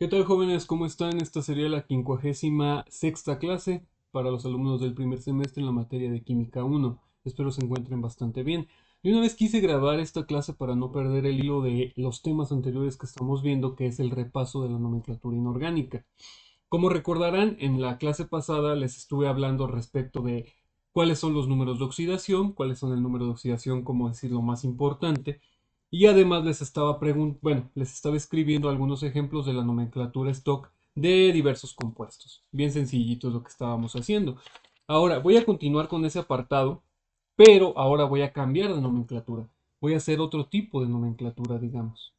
¿Qué tal, jóvenes? ¿Cómo están? Esta sería la 56ª clase para los alumnos del primer semestre en la materia de Química 1. Espero se encuentren bastante bien. Y una vez quise grabar esta clase para no perder el hilo de los temas anteriores que estamos viendo, que es el repaso de la nomenclatura inorgánica. Como recordarán, en la clase pasada les estuve hablando respecto de cuáles son los números de oxidación, cuáles son el número de oxidación, como decir, lo más importante. Y además les estaba escribiendo algunos ejemplos de la nomenclatura stock de diversos compuestos. Bien sencillito es lo que estábamos haciendo. Ahora voy a continuar con ese apartado, pero ahora voy a cambiar de nomenclatura. Voy a hacer otro tipo de nomenclatura, digamos.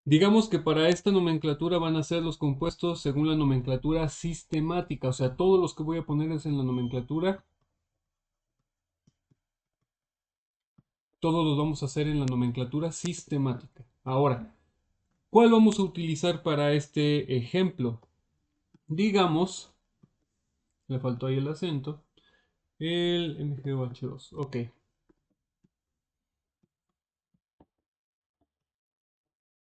Digamos que para esta nomenclatura van a ser los compuestos según la nomenclatura sistemática, o sea, todos los que voy a poner es en la nomenclatura, todos los vamos a hacer en la nomenclatura sistemática. Ahora, ¿cuál vamos a utilizar para este ejemplo? Digamos, le faltó ahí el acento, el MgOH2, ok.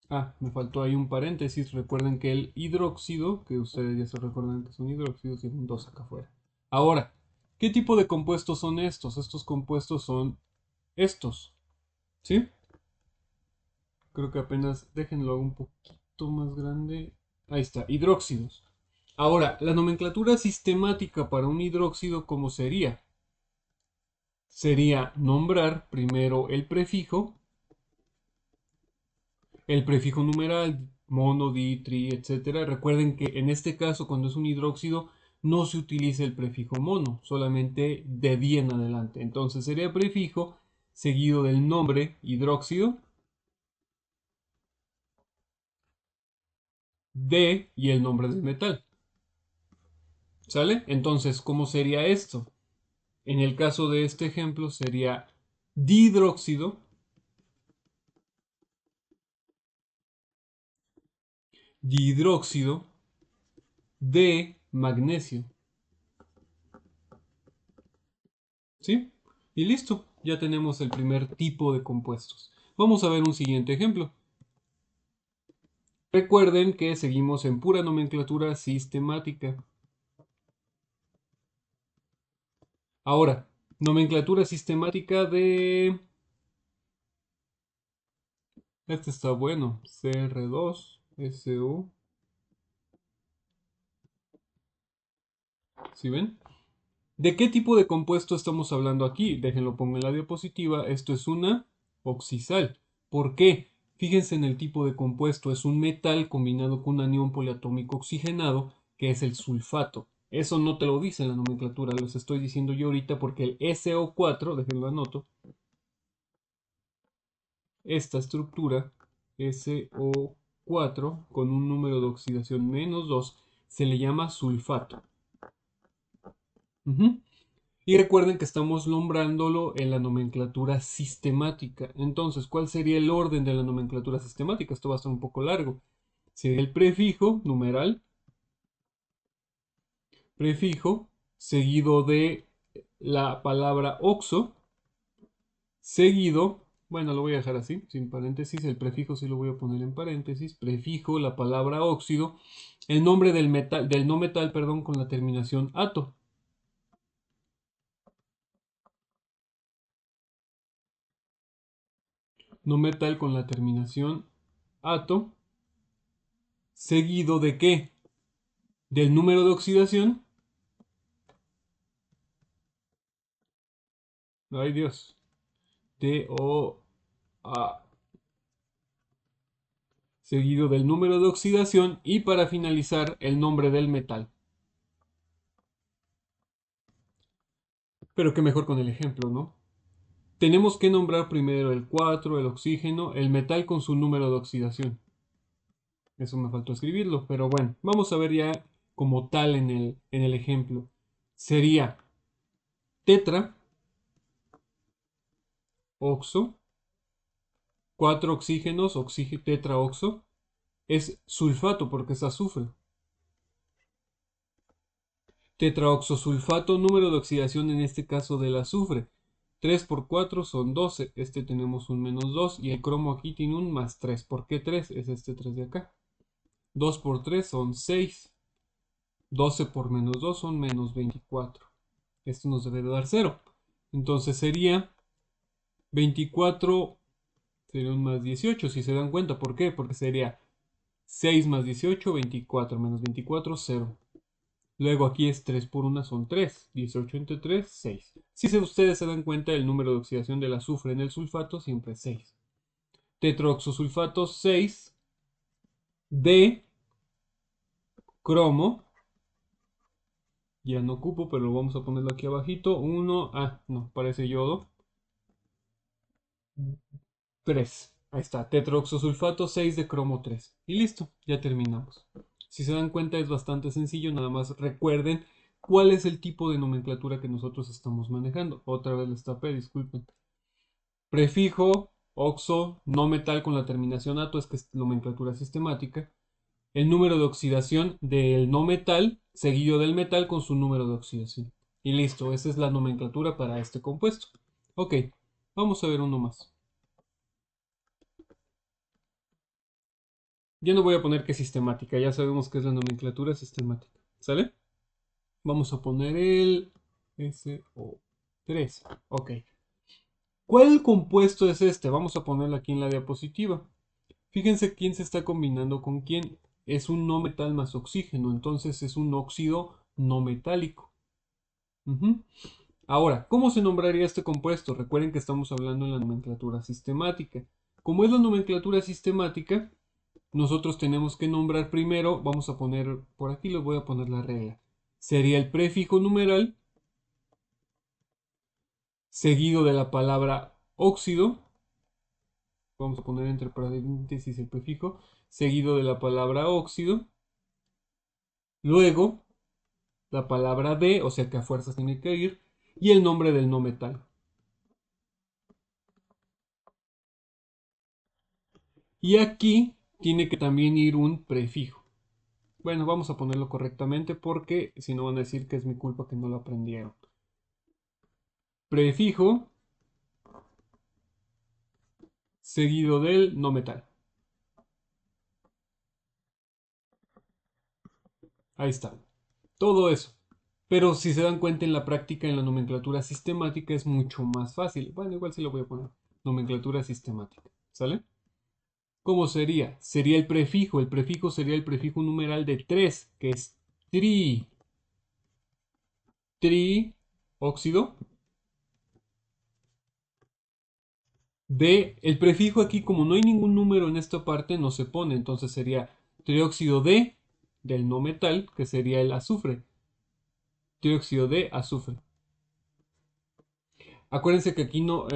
Ah, me faltó ahí un paréntesis. Recuerden que el hidróxido, que ustedes ya se recuerdan que son hidróxidos, tienen dos acá afuera. Ahora, ¿qué tipo de compuestos son estos? Estos compuestos son estos, ¿sí? Creo que apenas déjenlo un poquito más grande. Ahí está, hidróxidos. Ahora, la nomenclatura sistemática para un hidróxido, ¿cómo sería? Sería nombrar primero el prefijo numeral, mono, di, tri, etcétera. Recuerden que en este caso, cuando es un hidróxido, no se utiliza el prefijo mono, solamente de di en adelante. Entonces sería prefijo seguido del nombre hidróxido, de y el nombre del metal. ¿Sale? Entonces, ¿cómo sería esto? En el caso de este ejemplo sería dihidróxido, dihidróxido de magnesio. ¿Sí? Y listo, ya tenemos el primer tipo de compuestos. Vamos a ver un siguiente ejemplo. Recuerden que seguimos en pura nomenclatura sistemática. Ahora, nomenclatura sistemática de... Este está bueno. CR2, SU. ¿Sí ven? ¿De qué tipo de compuesto estamos hablando aquí? Déjenlo pongo en la diapositiva. Esto es una oxisal. ¿Por qué? Fíjense en el tipo de compuesto. Es un metal combinado con un anión poliatómico oxigenado, que es el sulfato. Eso no te lo dice en la nomenclatura, los estoy diciendo yo ahorita porque el SO4, déjenlo anoto, esta estructura SO4 con un número de oxidación -2 se le llama sulfato. Ujú. Y recuerden que estamos nombrándolo en la nomenclatura sistemática. Entonces, ¿cuál sería el orden de la nomenclatura sistemática? Esto va a estar un poco largo. Sería el prefijo, numeral, prefijo, seguido de la palabra oxo, seguido, bueno, lo voy a dejar así, sin paréntesis, el prefijo sí lo voy a poner en paréntesis, prefijo, la palabra óxido, el nombre del metal, del no metal, perdón, con la terminación ato. No metal con la terminación ato, seguido de qué? Del número de oxidación. Ay Dios. TO-A. Seguido del número de oxidación y para finalizar el nombre del metal. Pero que mejor con el ejemplo, ¿no? Tenemos que nombrar primero el 4, el oxígeno, el metal con su número de oxidación. Eso me faltó escribirlo, pero bueno, vamos a ver ya como tal en el ejemplo. Sería tetra, oxo, 4 oxígenos, tetraoxo, es sulfato porque es azufre. Tetraoxosulfato, número de oxidación en este caso del azufre. 3 por 4 son 12. Este tenemos un -2 y el cromo aquí tiene un +3. ¿Por qué 3? Es este 3 de acá. 2 por 3 son 6. 12 por menos 2 son menos 24. Esto nos debe de dar 0. Entonces sería 24, sería un más 18, si se dan cuenta. ¿Por qué? Porque sería 6 más 18, 24, menos 24, 0. Luego aquí es 3 por 1 son 3. 18 entre 3, 6. Si ustedes se dan cuenta, el número de oxidación del azufre en el sulfato siempre es 6. Tetroxosulfato 6 de cromo. Ya no ocupo, pero lo vamos a ponerlo aquí abajito. 1, no, parece yodo. 3. Ahí está, tetroxosulfato 6 de cromo 3. Y listo, ya terminamos. Si se dan cuenta es bastante sencillo, nada más recuerden cuál es el tipo de nomenclatura que nosotros estamos manejando. Otra vez les tapé, disculpen. Prefijo, oxo, no metal con la terminación ato, es que es nomenclatura sistemática. El número de oxidación del no metal seguido del metal con su número de oxidación. Y listo, esa es la nomenclatura para este compuesto. Ok, vamos a ver uno más. Yo no voy a poner que sistemática, ya sabemos que es la nomenclatura sistemática. ¿Sale? Vamos a poner el SO3. Ok. ¿Cuál compuesto es este? Vamos a ponerlo aquí en la diapositiva. Fíjense quién se está combinando con quién. Es un no metal más oxígeno, entonces es un óxido no metálico. Ahora, ¿cómo se nombraría este compuesto? Recuerden que estamos hablando en la nomenclatura sistemática. Como es la nomenclatura sistemática, nosotros tenemos que nombrar primero, vamos a poner, por aquí les voy a poner la regla. Sería el prefijo numeral seguido de la palabra óxido. Vamos a poner entre paréntesis el prefijo seguido de la palabra óxido. Luego, la palabra de, o sea que a fuerzas tiene que ir, y el nombre del no metal. Y aquí tiene que también ir un prefijo. Bueno, vamos a ponerlo correctamente porque si no van a decir que es mi culpa que no lo aprendieron. Prefijo seguido del no metal. Ahí está. Todo eso. Pero si se dan cuenta en la práctica, en la nomenclatura sistemática es mucho más fácil. Bueno, igual sí lo voy a poner. Nomenclatura sistemática. ¿Sale? ¿Cómo sería? Sería el prefijo. El prefijo sería el prefijo numeral de 3, que es tri. Tri, óxido. De, el prefijo aquí, como no hay ningún número en esta parte, no se pone. Entonces sería trióxido de, del no metal, que sería el azufre. Trióxido de azufre. Acuérdense que aquí no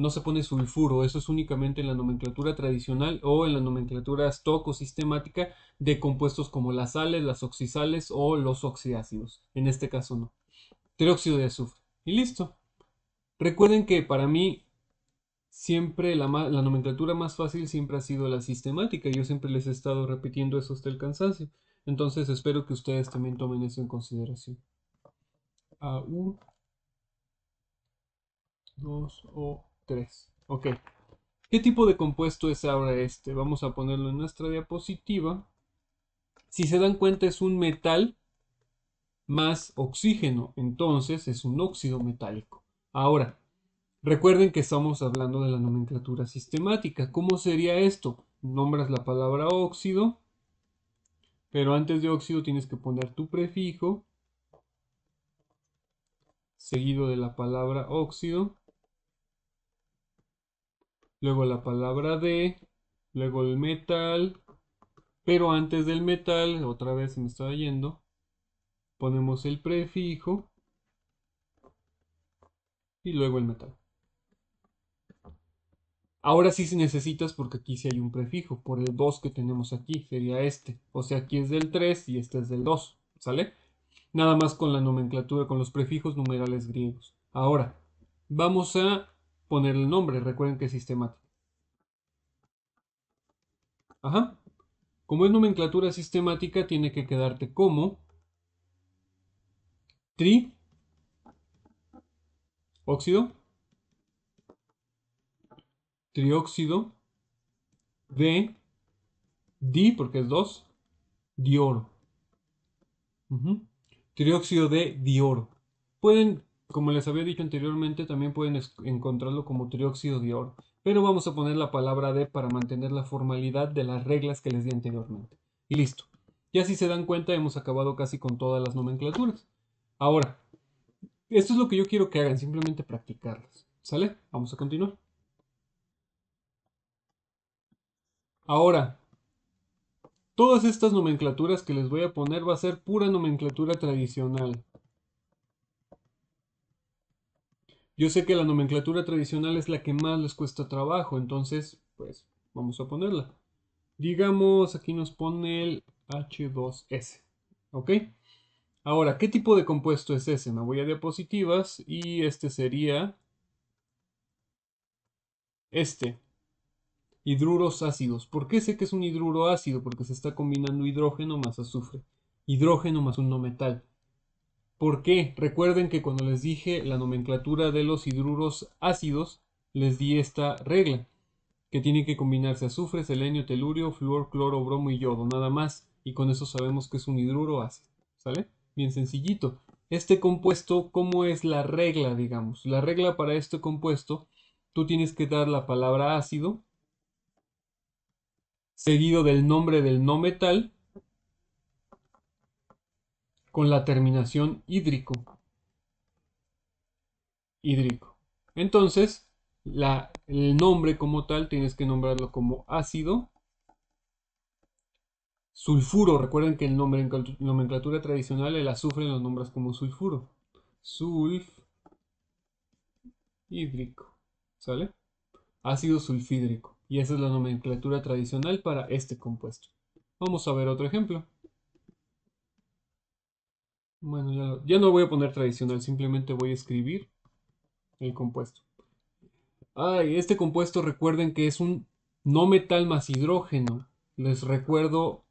se pone sulfuro, eso es únicamente en la nomenclatura tradicional o en la nomenclatura stock o sistemática de compuestos como las sales, las oxisales o los oxiácidos. En este caso no. Trióxido de azufre. Y listo. Recuerden que para mí siempre la nomenclatura más fácil siempre ha sido la sistemática. Yo siempre les he estado repitiendo eso hasta el cansancio. Entonces espero que ustedes también tomen eso en consideración. AU 2 o 3. Ok. ¿Qué tipo de compuesto es ahora este? Vamos a ponerlo en nuestra diapositiva. Si se dan cuenta es un metal más oxígeno, entonces es un óxido metálico. Ahora, recuerden que estamos hablando de la nomenclatura sistemática. ¿Cómo sería esto? Nombras la palabra óxido, pero antes de óxido tienes que poner tu prefijo, seguido de la palabra óxido, luego la palabra de, luego el metal, pero antes del metal, otra vez se me estaba yendo, ponemos el prefijo y luego el metal. Ahora sí si necesitas porque aquí sí hay un prefijo, por el 2 que tenemos aquí, sería este. O sea, aquí es del 3 y este es del 2, ¿sale? Nada más con la nomenclatura, con los prefijos numerales griegos. Ahora, vamos a poner el nombre, recuerden que es sistemático. Ajá. Como es nomenclatura sistemática, tiene que quedarte como tri, óxido, trióxido de di, porque es 2, dioro. Ujú. Trióxido de dioro. Pueden, como les había dicho anteriormente, también pueden encontrarlo como trióxido de oro. Pero vamos a poner la palabra de para mantener la formalidad de las reglas que les di anteriormente. Y listo. Ya si se dan cuenta, hemos acabado casi con todas las nomenclaturas. Ahora, esto es lo que yo quiero que hagan, simplemente practicarlas. ¿Sale? Vamos a continuar. Ahora, todas estas nomenclaturas que les voy a poner va a ser pura nomenclatura tradicional. Yo sé que la nomenclatura tradicional es la que más les cuesta trabajo, entonces, pues, vamos a ponerla. Digamos, aquí nos pone el H2S. ¿Ok? Ahora, ¿qué tipo de compuesto es ese? Me voy a diapositivas y este sería este. Hidruros ácidos. ¿Por qué sé que es un hidruro ácido? Porque se está combinando hidrógeno más azufre. Hidrógeno más un no metal. ¿Por qué? Recuerden que cuando les dije la nomenclatura de los hidruros ácidos, les di esta regla, que tiene que combinarse azufre, selenio, telurio, flúor, cloro, bromo y yodo, nada más. Y con eso sabemos que es un hidruro ácido. ¿Sale? Bien sencillito. Este compuesto, ¿cómo es la regla, digamos? La regla para este compuesto, tú tienes que dar la palabra ácido, seguido del nombre del no metal, con la terminación hídrico. Hídrico. Entonces, el nombre como tal tienes que nombrarlo como ácido sulfuro. Recuerden que el nombre en nomenclatura tradicional el azufre lo nombras como sulfuro. Sulfhídrico. ¿Sale? Ácido sulfídrico. Y esa es la nomenclatura tradicional para este compuesto. Vamos a ver otro ejemplo. Bueno, ya no voy a poner tradicional, simplemente voy a escribir el compuesto. Ay, este compuesto recuerden que es un no metal más hidrógeno. Les recuerdo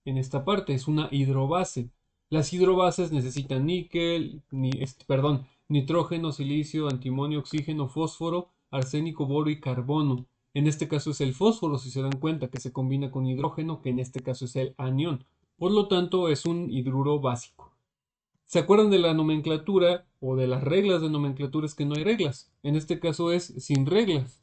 en esta parte, es una hidrobase. Las hidrobases necesitan níquel, perdón, nitrógeno, silicio, antimonio, oxígeno, fósforo, arsénico, boro y carbono. En este caso es el fósforo, si se dan cuenta, que se combina con hidrógeno, que en este caso es el anión. Por lo tanto, es un hidruro básico. ¿Se acuerdan de la nomenclatura o de las reglas de nomenclatura? Es que no hay reglas. En este caso es sin reglas.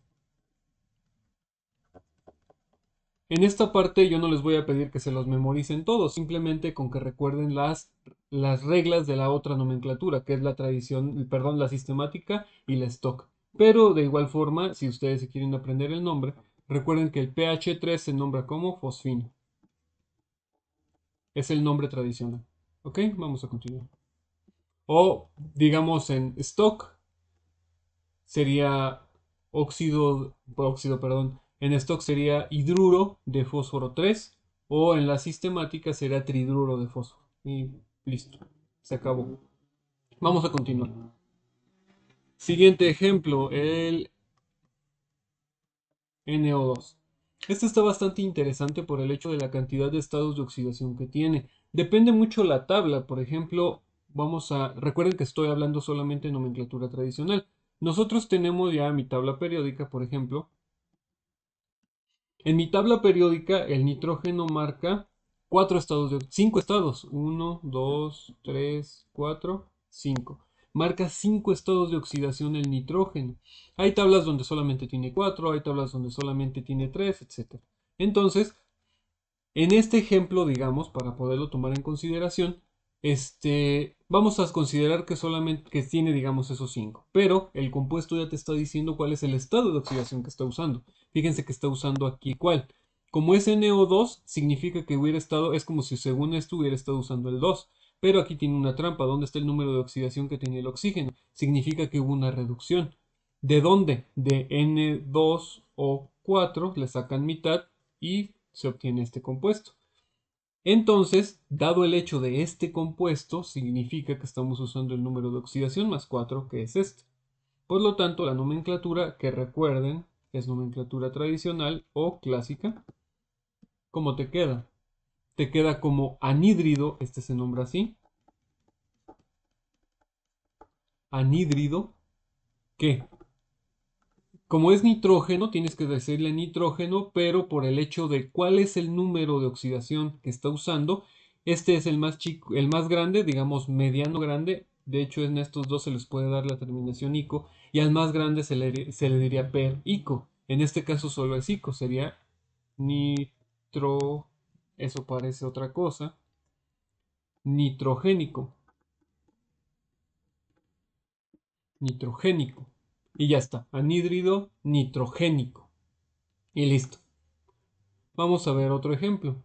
En esta parte yo no les voy a pedir que se los memoricen todos, simplemente con que recuerden las reglas de la otra nomenclatura, que es la tradición, perdón, la sistemática y la stock. Pero de igual forma, si ustedes se quieren aprender el nombre, recuerden que el pH3 se nombra como fosfino. Es el nombre tradicional. ¿Ok? Vamos a continuar. O digamos en stock sería óxido, perdón, en stock sería hidruro de fósforo 3 o en la sistemática será tridruro de fósforo. Y listo, se acabó. Vamos a continuar. Siguiente ejemplo, el NO2. Este está bastante interesante por el hecho de la cantidad de estados de oxidación que tiene. Depende mucho la tabla, por ejemplo, recuerden que estoy hablando solamente de nomenclatura tradicional. Nosotros tenemos ya mi tabla periódica, por ejemplo. En mi tabla periódica, el nitrógeno marca cinco estados. Uno, 2, 3, 4, 5. Marca 5 estados de oxidación el nitrógeno. Hay tablas donde solamente tiene 4, hay tablas donde solamente tiene 3, etc. Entonces, en este ejemplo, digamos, para poderlo tomar en consideración, vamos a considerar que solamente que tiene, digamos, esos 5. Pero el compuesto ya te está diciendo cuál es el estado de oxidación que está usando. Fíjense que está usando aquí cuál. Como es NO2, significa que hubiera estado, es como si según esto hubiera estado usando el 2. Pero aquí tiene una trampa. ¿Dónde está el número de oxidación que tenía el oxígeno? Significa que hubo una reducción. ¿De dónde? De N2O4 le sacan mitad y se obtiene este compuesto. Entonces, dado el hecho de este compuesto, significa que estamos usando el número de oxidación más 4, que es este. Por lo tanto, la nomenclatura, que recuerden, es nomenclatura tradicional o clásica. ¿Cómo te queda? Te queda como anhídrido, este se nombra así. Anhídrido, ¿qué? Como es nitrógeno, tienes que decirle nitrógeno, pero por el hecho de cuál es el número de oxidación que está usando, este es el más chico, el más grande, digamos mediano grande. De hecho, en estos dos se les puede dar la terminación ico, y al más grande se le diría per ico. En este caso solo es ico, sería nitro, eso parece otra cosa, nitrogénico, nitrogénico. Y ya está, anhídrido nitrogénico. Y listo. Vamos a ver otro ejemplo.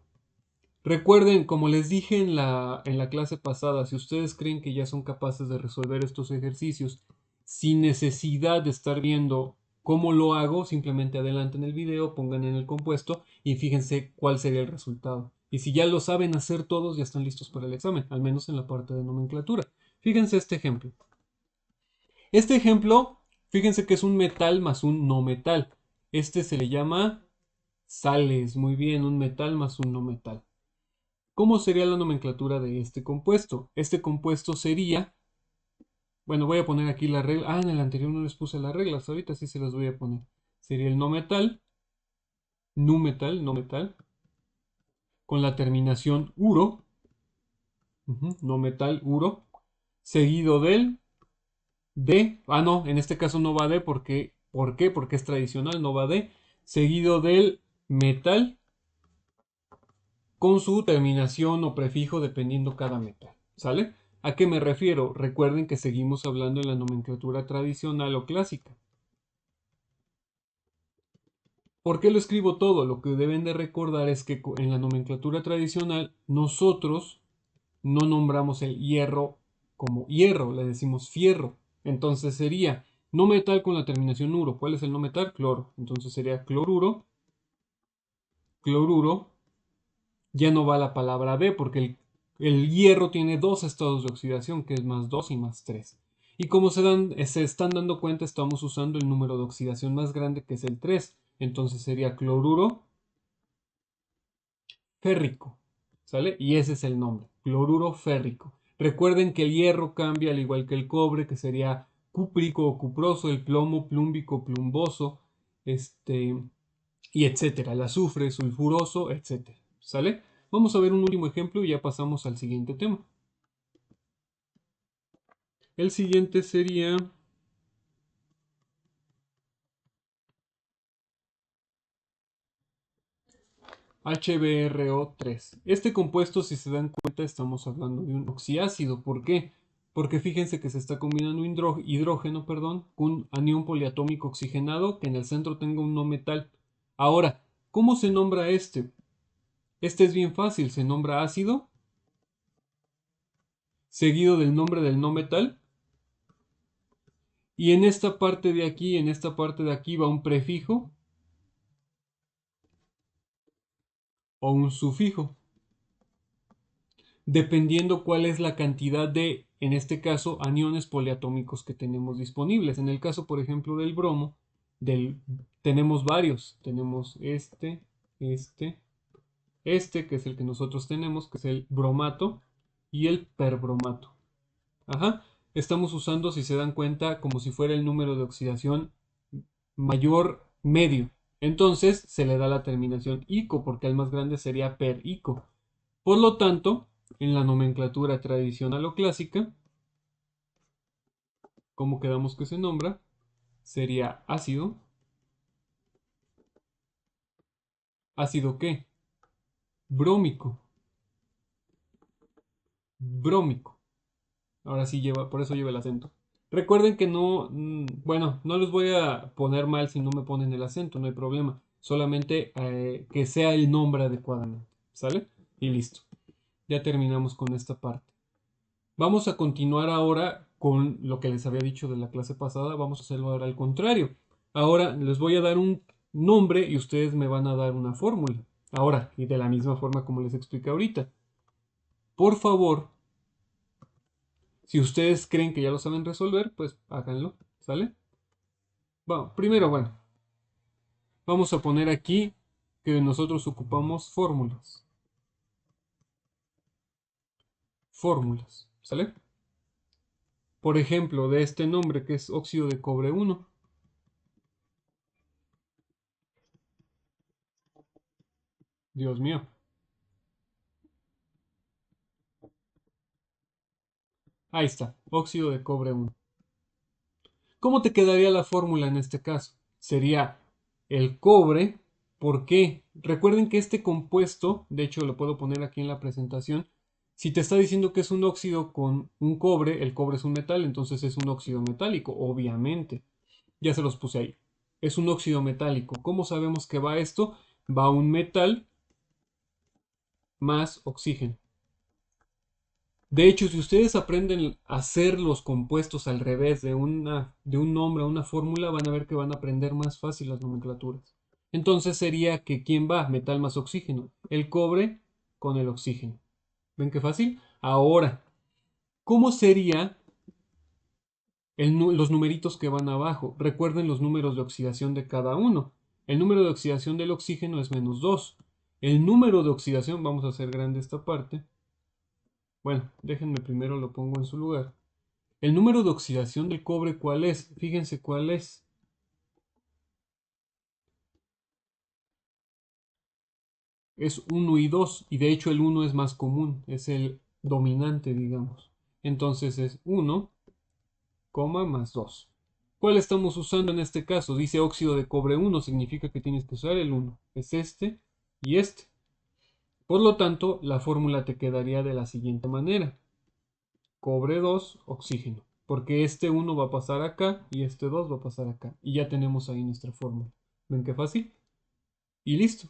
Recuerden, como les dije en la clase pasada, si ustedes creen que ya son capaces de resolver estos ejercicios sin necesidad de estar viendo cómo lo hago, simplemente adelanten el video, pongan en el compuesto y fíjense cuál sería el resultado. Y si ya lo saben hacer todos, ya están listos para el examen, al menos en la parte de nomenclatura. Fíjense este ejemplo. Este ejemplo, fíjense que es un metal más un no metal. Este se le llama sales, muy bien, un metal más un no metal. ¿Cómo sería la nomenclatura de este compuesto? Este compuesto sería, bueno, voy a poner aquí la regla. Ah, en el anterior no les puse las reglas, ahorita sí se las voy a poner. Sería el no metal, nu metal, no metal, con la terminación uro, no metal, uro, seguido del de, no, en este caso no va de porque, ¿por qué? Porque es tradicional, no va de, seguido del metal con su terminación o prefijo dependiendo cada metal, ¿sale? ¿A qué me refiero? Recuerden que seguimos hablando en la nomenclatura tradicional o clásica. ¿Por qué lo escribo todo? Lo que deben de recordar es que en la nomenclatura tradicional nosotros no nombramos el hierro como hierro, le decimos fierro. Entonces sería no metal con la terminación uro. ¿Cuál es el no metal? Cloro. Entonces sería cloruro, cloruro. Ya no va la palabra B porque el hierro tiene dos estados de oxidación, que es más 2 y más 3. Y como se están dando cuenta, estamos usando el número de oxidación más grande, que es el 3. Entonces sería cloruro férrico, ¿sale? Y ese es el nombre, cloruro férrico. Recuerden que el hierro cambia al igual que el cobre, que sería cúprico o cuproso, el plomo plúmbico, plumboso, y etcétera, el azufre, sulfuroso, etcétera, ¿sale? Vamos a ver un último ejemplo y ya pasamos al siguiente tema. El siguiente sería HBRO3. Este compuesto, si se dan cuenta, estamos hablando de un oxiácido. ¿Por qué? Porque fíjense que se está combinando hidrógeno, perdón, con anión poliatómico oxigenado que en el centro tenga un no metal. Ahora, ¿cómo se nombra este? Este es bien fácil, se nombra ácido, seguido del nombre del no metal, y en esta parte de aquí, en esta parte de aquí va un prefijo o un sufijo, dependiendo cuál es la cantidad de, en este caso, aniones poliatómicos que tenemos disponibles. En el caso, por ejemplo, del bromo, tenemos varios. Tenemos este, que es el que nosotros tenemos, que es el bromato, y el perbromato. Ajá. Estamos usando, si se dan cuenta, como si fuera el número de oxidación mayor medio. Entonces se le da la terminación ico, porque el más grande sería per ico. Por lo tanto, en la nomenclatura tradicional o clásica, como quedamos que se nombra, sería ácido. ¿Ácido qué? Brómico. Brómico. Ahora sí lleva, por eso lleva el acento. Recuerden que no, bueno, no les voy a poner mal si no me ponen el acento, no hay problema. Solamente que sea el nombre adecuadamente. ¿Sale? Y listo. Ya terminamos con esta parte. Vamos a continuar ahora con lo que les había dicho de la clase pasada. Vamos a hacerlo ahora al contrario. Ahora les voy a dar un nombre y ustedes me van a dar una fórmula. Ahora, y de la misma forma como les expliqué ahorita. Por favor, si ustedes creen que ya lo saben resolver, pues háganlo. ¿Sale? Bueno, primero, bueno, vamos a poner aquí que nosotros ocupamos fórmulas. Fórmulas. ¿Sale? Por ejemplo, de este nombre que es óxido de cobre 1. Dios mío. Ahí está, óxido de cobre 1. ¿Cómo te quedaría la fórmula en este caso? Sería el cobre. ¿Por qué? Recuerden que este compuesto, de hecho lo puedo poner aquí en la presentación, si te está diciendo que es un óxido con un cobre, el cobre es un metal, entonces es un óxido metálico, obviamente. Ya se los puse ahí. Es un óxido metálico. ¿Cómo sabemos que va esto? Va un metal más oxígeno. De hecho, si ustedes aprenden a hacer los compuestos al revés de un nombre a una fórmula, van a ver que van a aprender más fácil las nomenclaturas. Entonces sería que ¿quién va? Metal más oxígeno. El cobre con el oxígeno. ¿Ven qué fácil? Ahora, ¿cómo sería los numeritos que van abajo? Recuerden los números de oxidación de cada uno. El número de oxidación del oxígeno es -2. El número de oxidación, vamos a hacer grande esta parte. Bueno, déjenme primero lo pongo en su lugar. El número de oxidación del cobre, ¿cuál es? Fíjense cuál es. Es 1 y 2. Y de hecho el 1 es más común. Es el dominante, digamos. Entonces es 1, más 2. ¿Cuál estamos usando en este caso? Dice óxido de cobre 1. Significa que tienes que usar el 1. Es este y este. Por lo tanto, la fórmula te quedaría de la siguiente manera. Cobre 2, oxígeno. Porque este 1 va a pasar acá y este 2 va a pasar acá. Y ya tenemos ahí nuestra fórmula. ¿Ven qué fácil? Y listo.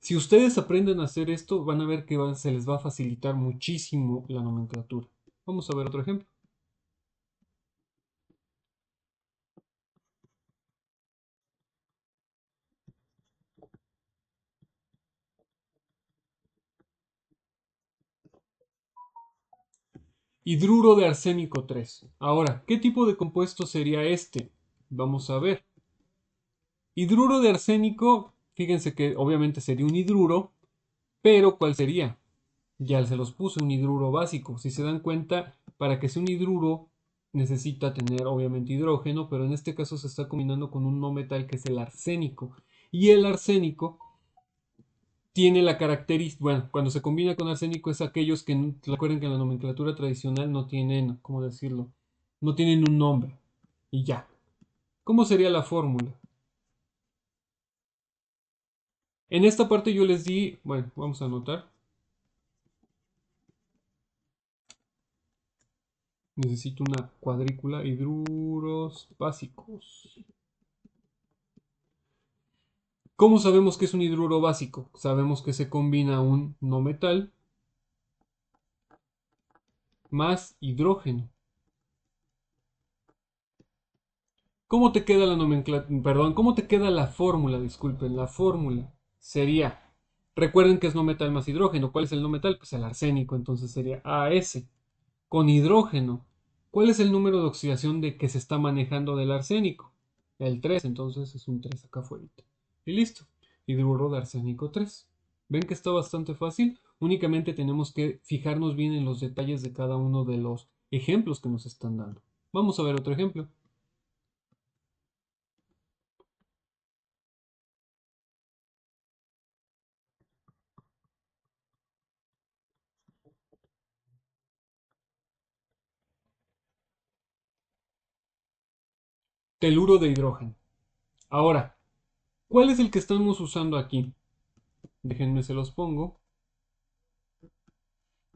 Si ustedes aprenden a hacer esto, van a ver que se les va a facilitar muchísimo la nomenclatura. Vamos a ver otro ejemplo. Hidruro de arsénico 3. Ahora, ¿qué tipo de compuesto sería este? Vamos a ver. Hidruro de arsénico, fíjense que obviamente sería un hidruro, pero ¿cuál sería? Ya se los puse, un hidruro básico. Si se dan cuenta, para que sea un hidruro necesita tener obviamente hidrógeno, pero en este caso se está combinando con un no metal que es el arsénico. Y el arsénico tiene la característica, bueno, cuando se combina con arsénico es aquellos que, recuerden que en la nomenclatura tradicional no tienen, ¿cómo decirlo? No tienen un nombre. Y ya. ¿Cómo sería la fórmula? En esta parte yo les di, bueno, vamos a anotar. Necesito una cuadrícula, hidruros básicos. ¿Cómo sabemos que es un hidruro básico? Sabemos que se combina un no metal más hidrógeno. ¿Cómo te queda la nomenclatura? Perdón, ¿cómo te queda la fórmula? Disculpen, la fórmula sería, recuerden que es no metal más hidrógeno. ¿Cuál es el no metal? Pues el arsénico, entonces sería AS. Con hidrógeno, ¿cuál es el número de oxidación de que se está manejando del arsénico? El 3, entonces es un 3 acá afuera. Y listo, hidruro de arsénico 3. ¿Ven que está bastante fácil? Únicamente tenemos que fijarnos bien en los detalles de cada uno de los ejemplos que nos están dando. Vamos a ver otro ejemplo. Teluro de hidrógeno. Ahora, ¿cuál es el que estamos usando aquí? Déjenme se los pongo.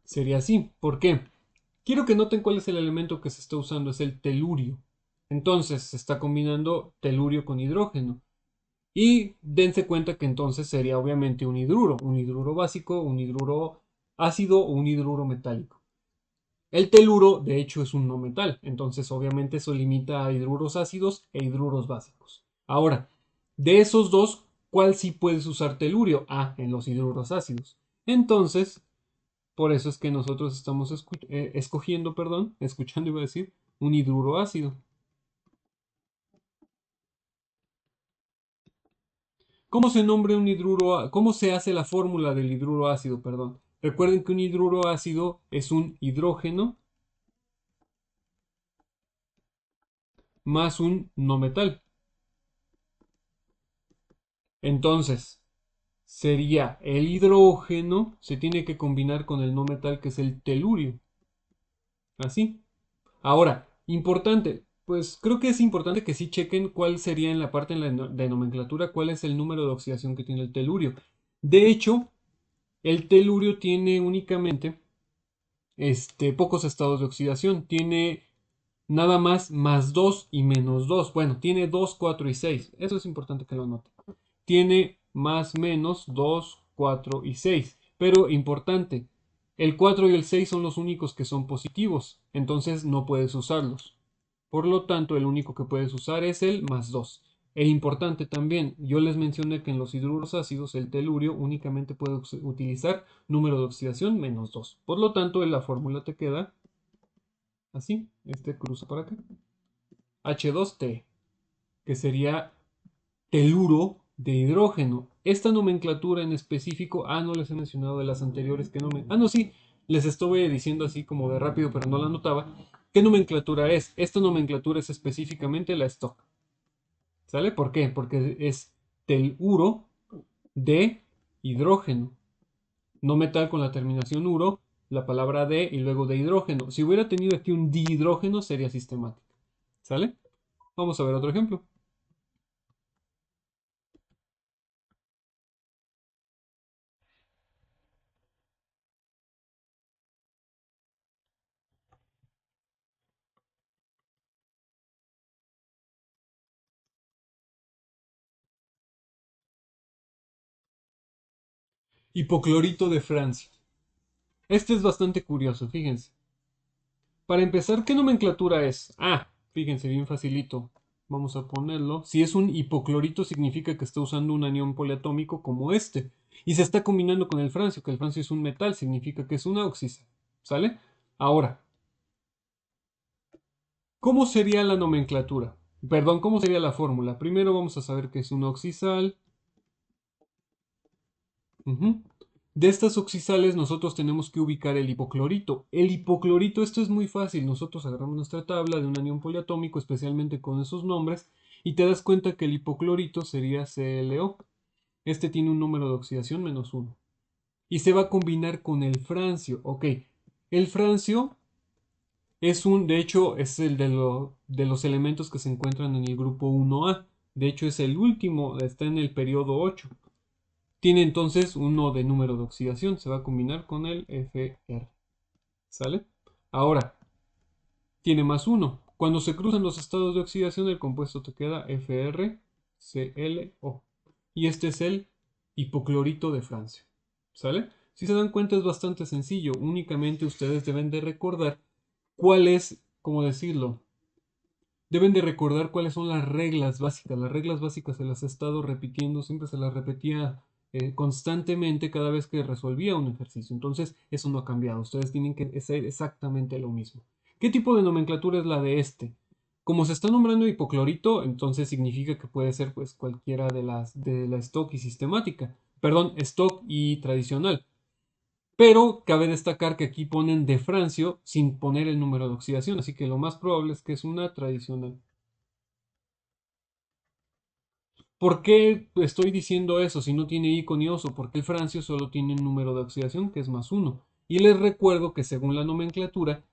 Sería así. ¿Por qué? Quiero que noten cuál es el elemento que se está usando. Es el telurio. Entonces, se está combinando telurio con hidrógeno. Y dense cuenta que entonces sería obviamente un hidruro básico, un hidruro ácido o un hidruro metálico. El teluro, de hecho, es un no metal, entonces obviamente eso limita a hidruros ácidos e hidruros básicos. Ahora, de esos dos, ¿cuál sí puedes usar telurio? Ah, en los hidruros ácidos. Entonces, por eso es que nosotros estamos escogiendo, perdón, escuchando iba a decir, un hidruro ácido. ¿Cómo se nombra un hidruro? ¿Cómo se hace la fórmula del hidruro ácido? Perdón. Recuerden que un hidruro ácido es un hidrógeno más un no metal. Entonces, sería el hidrógeno, se tiene que combinar con el no metal que es el telurio. Así. Ahora, importante, pues creo que es importante que sí chequen cuál sería en la parte de nomenclatura, cuál es el número de oxidación que tiene el telurio. De hecho, el telurio tiene únicamente pocos estados de oxidación. Tiene nada más 2 y -2. Bueno, tiene 2, 4 y 6. Eso es importante que lo noten. Tiene más, menos, 2, 4 y 6. Pero importante, el 4 y el 6 son los únicos que son positivos. Entonces no puedes usarlos. Por lo tanto, el único que puedes usar es el +2. E importante también, yo les mencioné que en los hidruros ácidos el telurio únicamente puede utilizar número de oxidación -2. Por lo tanto, en la fórmula te queda así, cruza para acá. H2T, que sería teluro de hidrógeno. Esta nomenclatura en específico, no les he mencionado de las anteriores que no me... no, sí, les estuve diciendo así como de rápido, pero no la notaba. ¿Qué nomenclatura es? Esta nomenclatura es específicamente la stock. ¿Sale? ¿Por qué? Porque es teluro de hidrógeno. No metal con la terminación uro, la palabra de y luego de hidrógeno. Si hubiera tenido aquí un dihidrógeno sería sistemática. ¿Sale? Vamos a ver otro ejemplo. Hipoclorito de Francia. Este es bastante curioso, fíjense. Para empezar, ¿qué nomenclatura es? Fíjense, bien facilito. Vamos a ponerlo. Si es un hipoclorito, significa que está usando un anión poliatómico como este. Y se está combinando con el francio, que el francio es un metal, significa que es una oxisa. ¿Sale? Ahora, ¿cómo sería la nomenclatura? Perdón, ¿cómo sería la fórmula? Primero vamos a saber que es un oxisal. Ujú. De estas oxisales nosotros tenemos que ubicar el hipoclorito. El hipoclorito, esto es muy fácil. Nosotros agarramos nuestra tabla de un anión poliatómico, especialmente con esos nombres, y te das cuenta que el hipoclorito sería ClO. Este tiene un número de oxidación -1. Y se va a combinar con el francio. Ok, el francio de hecho, es el de los elementos que se encuentran en el grupo 1A. De hecho, es el último, está en el periodo 8. Tiene entonces uno de número de oxidación, se va a combinar con el Fr. ¿Sale? Ahora, tiene +1. Cuando se cruzan los estados de oxidación, el compuesto te queda FrClO. Y este es el hipoclorito de Francia. ¿Sale? Si se dan cuenta es bastante sencillo. Únicamente ustedes deben de recordar cuál es, ¿cómo decirlo? Deben de recordar cuáles son las reglas básicas. Las reglas básicas se las he estado repitiendo, siempre se las repetía constantemente cada vez que resolvía un ejercicio. Entonces, eso no ha cambiado. Ustedes tienen que hacer exactamente lo mismo. ¿Qué tipo de nomenclatura es la de este? Como se está nombrando hipoclorito, entonces significa que puede ser pues cualquiera de la stock y sistemática. Perdón, stock y tradicional. Pero cabe destacar que aquí ponen de francio sin poner el número de oxidación, así que lo más probable es que es una tradicional. ¿Por qué estoy diciendo eso si no tiene icono y oso? Porque el francio solo tiene un número de oxidación que es +1. Y les recuerdo que según la nomenclatura,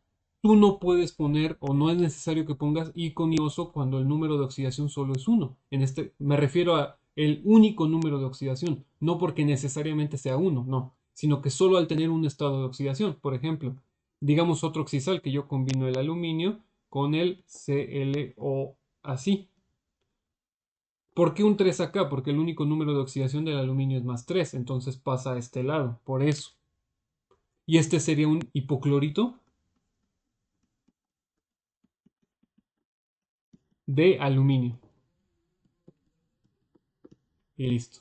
tú no puedes poner o no es necesario que pongas icono y oso cuando el número de oxidación solo es 1. Me refiero a el único número de oxidación, no porque necesariamente sea 1, no, sino que solo al tener un estado de oxidación. Por ejemplo, digamos otro oxisal que yo combino el aluminio con el ClO así. ¿Por qué un 3 acá? Porque el único número de oxidación del aluminio es +3, entonces pasa a este lado, por eso. Y este sería un hipoclorito de aluminio. Y listo.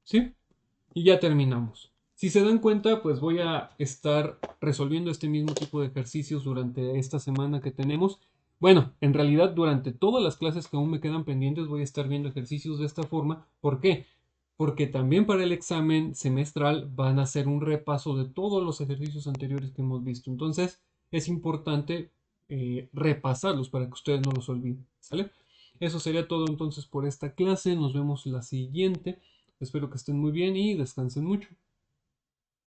¿Sí? Y ya terminamos. Si se dan cuenta, pues voy a estar resolviendo este mismo tipo de ejercicios durante esta semana que tenemos. Bueno, en realidad durante todas las clases que aún me quedan pendientes voy a estar viendo ejercicios de esta forma. ¿Por qué? Porque también para el examen semestral van a hacer un repaso de todos los ejercicios anteriores que hemos visto. Entonces es importante repasarlos para que ustedes no los olviden. ¿Sale? Eso sería todo entonces por esta clase. Nos vemos la siguiente. Espero que estén muy bien y descansen mucho.